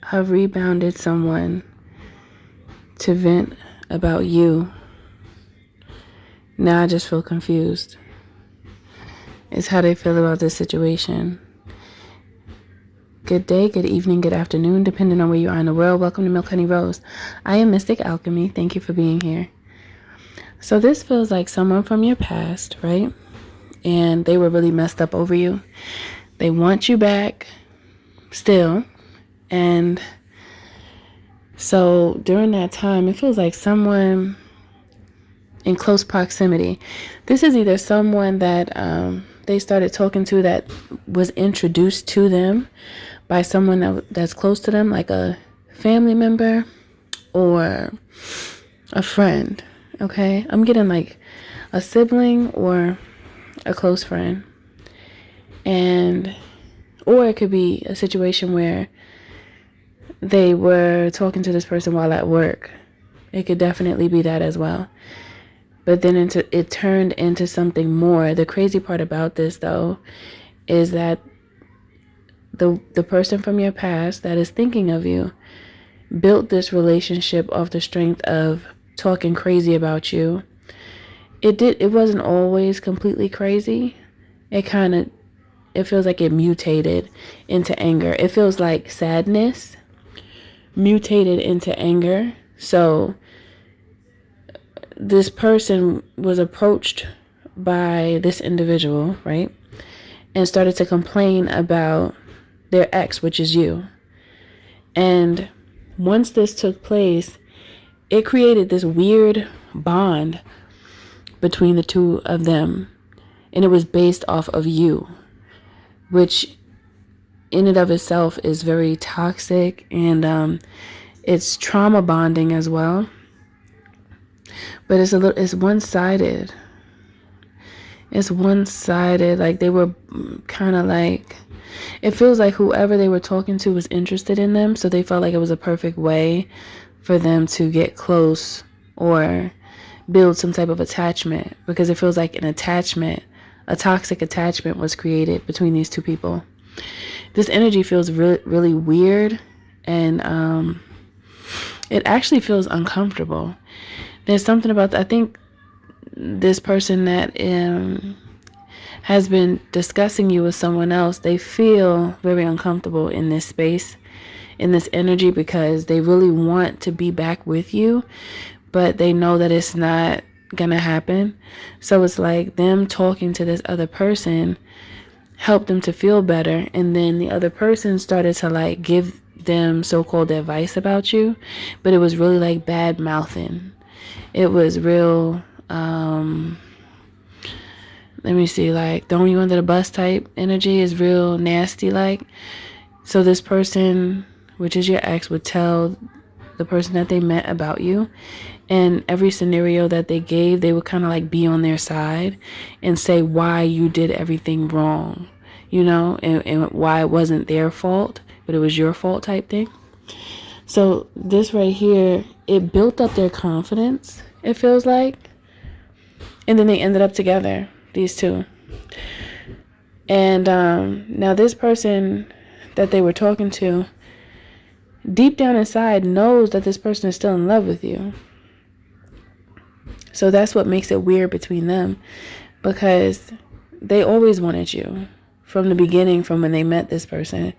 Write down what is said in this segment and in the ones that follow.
have rebounded someone to vent about you. Now I just feel confused. It's how they feel about this situation. Good day, good evening, good afternoon, depending on where you are in the world. Welcome to Milk Honey Rose. I am Mystic Alchemy. Thank you for being here. So this feels like someone from your past, right? And they were really messed up over you. They want you back still. And so during that time, it feels like someone in close proximity. This is either someone that they started talking to that was introduced to them by someone that's close to them, like a family member or a friend. Okay, I'm getting like a sibling or a close friend. Or it could be a situation where they were talking to this person while at work. It could definitely be that as well. But then it turned into something more. The crazy part about this, though, is that the person from your past that is thinking of you built this relationship off the strength of talking crazy about you. It wasn't always completely crazy. It feels like it mutated into anger. It feels like sadness mutated into anger. So this person was approached by this individual, right? And started to complain about their ex, which is you. And once this took place, it created this weird bond between the two of them. And it was based off of you, which in and of itself is very toxic, and it's trauma bonding as well. But it's one-sided. It's one-sided. Like they were kind of like, it feels like whoever they were talking to was interested in them, so they felt like it was a perfect way for them to get close or build some type of attachment, because it feels like an attachment, a toxic attachment was created between these two people. This energy feels really, really weird, and it actually feels uncomfortable. There's something about I think this person that has been discussing you with someone else, they feel very uncomfortable in this space, in this energy, because they really want to be back with you, but they know that it's not gonna happen. So it's like them talking to this other person helped them to feel better, and then the other person started to like give them so-called advice about you, but it was really like bad mouthing. It was real let me see, like throwing you under the bus type energy is real nasty. Like, so this person, which is your ex, would tell the person that they met about you, and every scenario that they gave, they would kind of like be on their side and say why you did everything wrong, and why it wasn't their fault, but it was your fault type thing. So this right here, it built up their confidence, it feels like, and then they ended up together, these two. And now this person that they were talking to, deep down inside, knows that this person is still in love with you. So that's what makes it weird between them, because they always wanted you from the beginning, from when they met this person.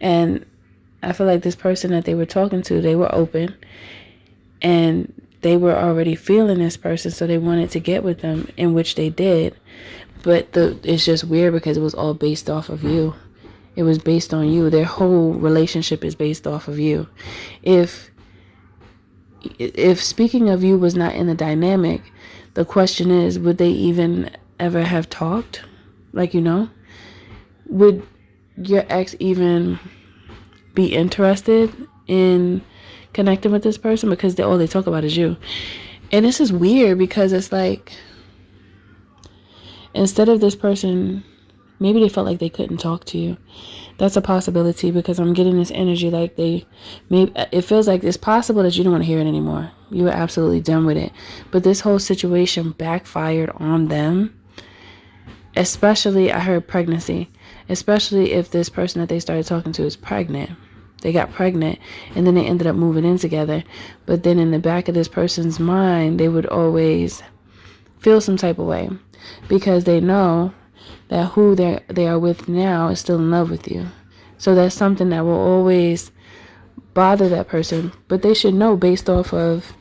And I feel like this person that they were talking to, they were open and they were already feeling this person, so they wanted to get with them, in which they did. But it's just weird because it was all based off of you. It was based on you. Their whole relationship is based off of you. If speaking of you was not in the dynamic, the question is, would they even ever have talked? Like, would your ex even be interested in connecting with this person? Because all they talk about is you. And this is weird because it's like, instead of this person, maybe they felt like they couldn't talk to you. That's a possibility, because I'm getting this energy like it feels like it's possible that you don't want to hear it anymore. You were absolutely done with it. But this whole situation backfired on them. Especially, I heard pregnancy. Especially if this person that they started talking to is pregnant. They got pregnant, and then they ended up moving in together. But then in the back of this person's mind, they would always feel some type of way because they know that who they are with now is still in love with you. So that's something that will always bother that person. But they should know, based off of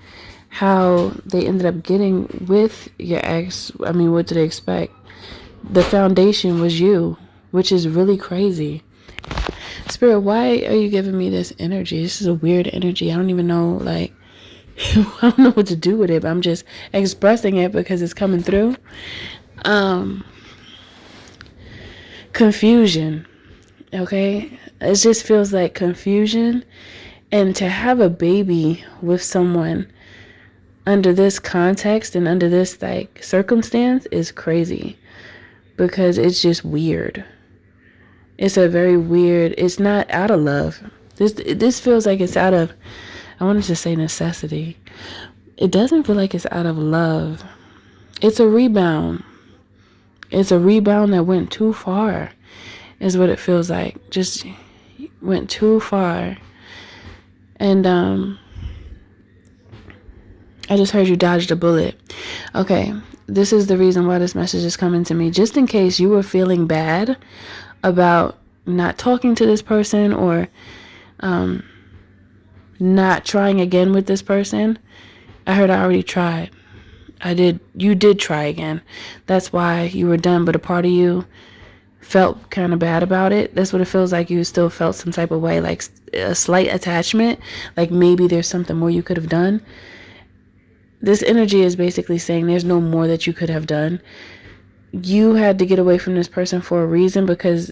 how they ended up getting with your ex, I mean, what do they expect? The foundation was you, which is really crazy. Spirit, why are you giving me this energy? This is a weird energy. I don't even know, like, I don't know what to do with it, but I'm just expressing it because it's coming through. Confusion. Okay? It just feels like confusion. And to have a baby with someone under this context and under this, like, circumstance is crazy. Because it's just weird. It's a very weird, it's not out of love. This feels like it's out of, I wanted to say necessity. It doesn't feel like it's out of love. It's a rebound. It's a rebound that went too far, is what it feels like. Just went too far. And I just heard you dodged a bullet. Okay, this is the reason why this message is coming to me. Just in case you were feeling bad about not talking to this person or not trying again with this person. I heard I already tried. You did try again. That's why you were done, but a part of you felt kind of bad about it. That's what it feels like. You still felt some type of way, like a slight attachment, like maybe there's something more you could have done. This energy is basically saying there's no more that you could have done. You had to get away from this person for a reason, because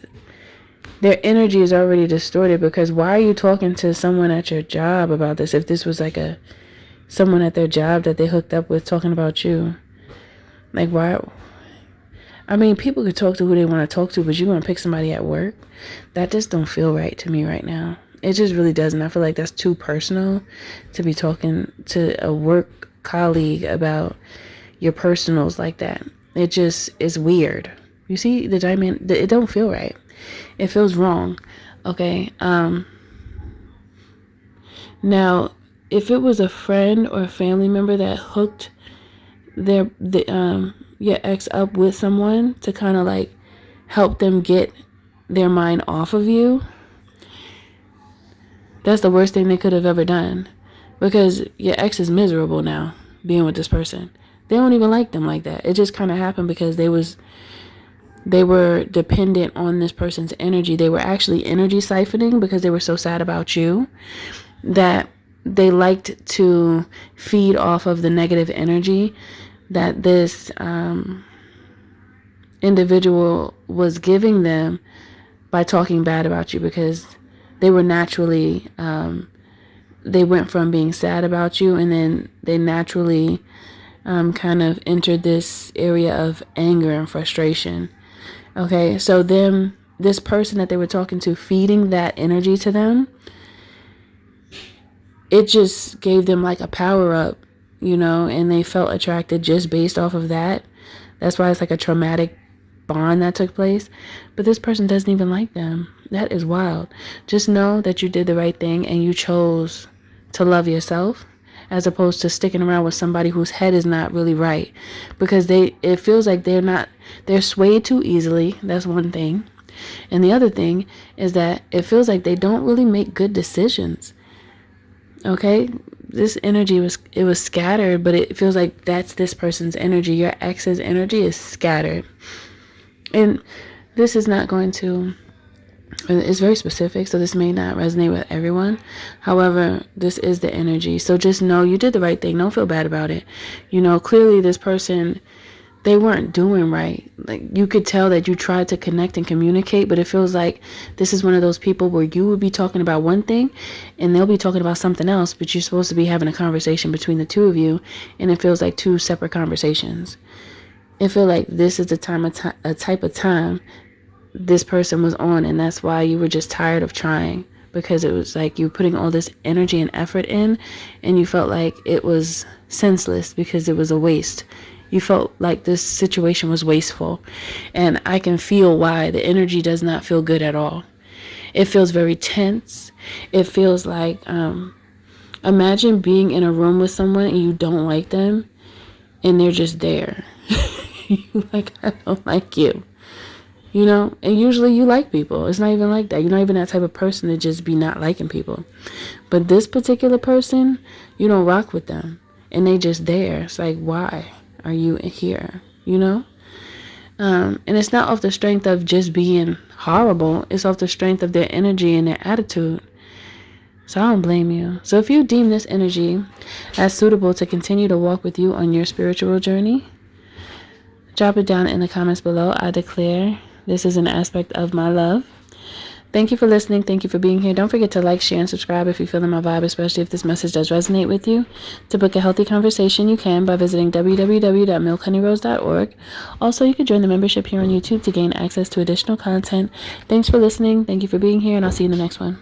their energy is already distorted. Because why are you talking to someone at your job about this if this was like someone at their job that they hooked up with talking about you? Like, why? I mean, people could talk to who they want to talk to, but you're going to pick somebody at work? That just don't feel right to me right now. It just really doesn't. I feel like that's too personal to be talking to a work colleague about your personals like that. It just is weird. You see the diamond? It don't feel right. It feels wrong. Okay. Now, if it was a friend or a family member that hooked your ex up with someone to kind of like help them get their mind off of you, that's the worst thing they could have ever done, because your ex is miserable now being with this person. They don't even like them like that. It just kind of happened because they were dependent on this person's energy. They were actually energy siphoning because they were so sad about you that they liked to feed off of the negative energy that this individual was giving them by talking bad about you, because they were naturally, they went from being sad about you, and then they naturally kind of entered this area of anger and frustration. Okay, so then this person that they were talking to, feeding that energy to them, it just gave them like a power up, and they felt attracted just based off of that. That's why it's like a traumatic bond that took place. But this person doesn't even like them. That is wild. Just know that you did the right thing and you chose to love yourself, as opposed to sticking around with somebody whose head is not really right, because it feels like they're swayed too easily. That's one thing. And the other thing is that it feels like they don't really make good decisions. Okay? This energy was scattered, but it feels like that's this person's energy. Your ex's energy is scattered. And this is not going to, it's very specific, so this may not resonate with everyone. However, this is the energy. So just know you did the right thing. Don't feel bad about it. Clearly this person, they weren't doing right. Like, you could tell that you tried to connect and communicate, but it feels like this is one of those people where you would be talking about one thing and they'll be talking about something else, but you're supposed to be having a conversation between the two of you, and it feels like two separate conversations. It feels like this is a type of time this person was on, and that's why you were just tired of trying, because it was like you were putting all this energy and effort in, and you felt like it was senseless because it was a waste. You felt like this situation was wasteful, and I can feel why. The energy does not feel good at all. It feels very tense. It feels like, imagine being in a room with someone and you don't like them and they're just there. You like, I don't like you. You know, and usually you like people. It's not even like that. You're not even that type of person to just be not liking people. But this particular person, you don't rock with them. And they just there. It's like, why are you here? You know? And it's not off the strength of just being horrible. It's off the strength of their energy and their attitude. So I don't blame you. So if you deem this energy as suitable to continue to walk with you on your spiritual journey, drop it down in the comments below. I declare this is an aspect of my love. Thank you for listening. Thank you for being here. Don't forget to like, share, and subscribe if you're feeling my vibe, especially if this message does resonate with you. To book a healthy conversation, you can by visiting www.milkhoneyRose.org. Also, you can join the membership here on YouTube to gain access to additional content. Thanks for listening. Thank you for being here, and I'll see you in the next one.